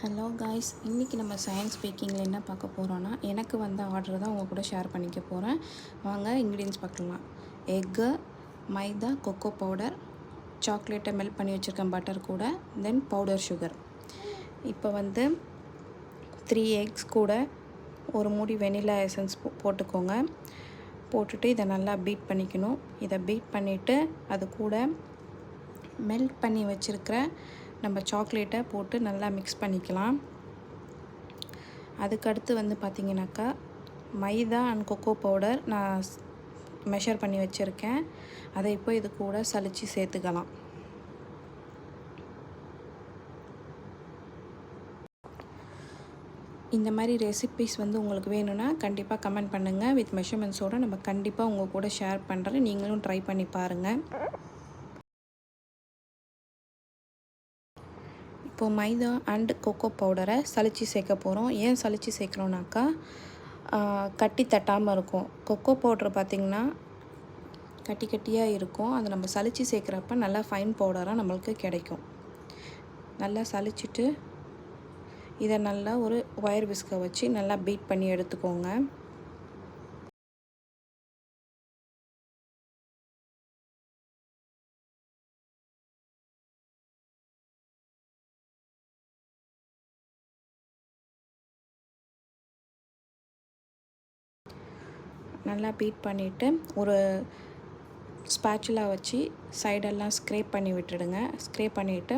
Hello guys, இன்றைக்கி நம்ம science பேக்கிங்கில் என்ன பார்க்க போகிறோன்னா, எனக்கு வந்த ஆர்டர் தான் உங்கள் கூட ஷேர் பண்ணிக்க போகிறேன். வாங்க இன்க்ரீடியன்ஸ் பார்க்கலாம். எக்கு, மைதா, கொக்கோ பவுடர், சாக்லேட்டை மெல்ட் பண்ணி வச்சுருக்கேன் பட்டர் கூட, தென் பவுடர் சுகர். இப்போ 3 எக்ஸ் கூட ஒரு மூடி வெனிலா எசன்ஸ் போட்டுக்கோங்க. போட்டுட்டு இதை நல்லா பீட் பண்ணிக்கணும். இதை பீட் பண்ணிவிட்டு அது கூட மெல்ட் பண்ணி வச்சுருக்கிற நம்ம சாக்லேட்டை போட்டு நல்லா மிக்ஸ் பண்ணிக்கலாம். அதுக்கடுத்து பார்த்திங்கனாக்கா மைதா அண்ட் கொக்கோ பவுடர் நான் மெஷர் பண்ணி வச்சுருக்கேன். அதை இப்போ இது கூட சலிச்சு சேர்த்துக்கலாம். இந்த மாதிரி ரெசிபீஸ் உங்களுக்கு வேணும்னா கண்டிப்பாக கமெண்ட் பண்ணுங்கள். வித் மெஷர்மெண்ட்ஸோடு நம்ம கண்டிப்பாக உங்கள் கூட ஷேர் பண்ணுறேன். நீங்களும் ட்ரை பண்ணி பாருங்கள். இப்போது மைதா அண்ட் கொக்கோ பவுடரை சலிச்சு சேர்க்க போகிறோம். ஏன் சலிச்சு சேர்க்குறோன்னாக்கா கட்டி தட்டாமல் இருக்கும். கொக்கோ பவுட்ரு பார்த்திங்கன்னா கட்டி கட்டியாக இருக்கும். அதை நம்ம சலிச்சு சேர்க்குறப்ப நல்லா ஃபைன் பவுடராக நம்மளுக்கு கிடைக்கும். நல்லா சலிச்சுட்டு இதை நல்லா ஒரு ஒயர் விஸ்கை வச்சு நல்லா பீட் பண்ணி எடுத்துக்கோங்க. நல்லா பீட் பண்ணிவிட்டு ஒரு ஸ்பேச்சுலா வச்சு சைடெல்லாம் ஸ்க்ரேப் பண்ணி விட்டுடுங்க. ஸ்க்ரேப் பண்ணிவிட்டு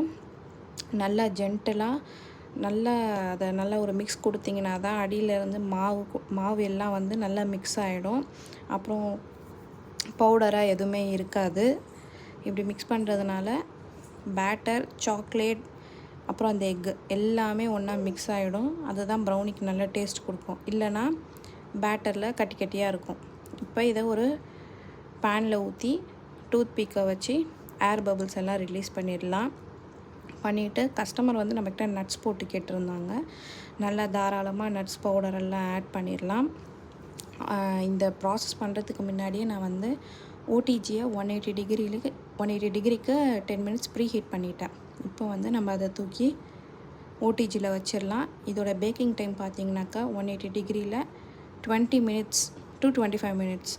நல்லா ஜென்டலாக நல்லா ஒரு மிக்ஸ் கொடுத்தீங்கன்னா தான் அடியிலேருந்து மாவு எல்லாம் நல்லா மிக்ஸ் ஆகிடும். அப்புறம் பவுடராக எதுவுமே இருக்காது. இப்படி மிக்ஸ் பண்ணுறதுனால பேட்டர், சாக்லேட், அப்புறம் அந்த எக்கு எல்லாமே ஒன்றா மிக்ஸ் ஆகிடும். அதுதான் ப்ரௌனிக்கு நல்ல டேஸ்ட் கொடுக்கும். இல்லைனா பேட்டரில் கட்டி கட்டியாக இருக்கும். இப்போ இதை ஒரு பேனில் ஊற்றி டூத் பீக்கை வச்சு ஏர் பபிள்ஸ் எல்லாம் ரிலீஸ் பண்ணிடலாம். பண்ணிவிட்டு கஸ்டமர் நம்மக்கிட்ட நட்ஸ் போட்டு கேட்டிருந்தாங்க. நல்லா தாராளமாக நட்ஸ் பவுடர் எல்லாம் ஆட் பண்ணிடலாம். இந்த ப்ராசஸ் பண்ணுறதுக்கு முன்னாடியே நான் ஓடிஜியை 180 டிகிரிக்கு 10 மினிட்ஸ் ப்ரீ ஹீட் பண்ணிட்டேன். இப்போ நம்ம அதை தூக்கி ஓடிஜியில் வச்சிடலாம். இதோட பேக்கிங் டைம் பார்த்திங்கனாக்கா 180 டிகிரியில் 20 மினிட்ஸ் to 25 மினிட்ஸ்.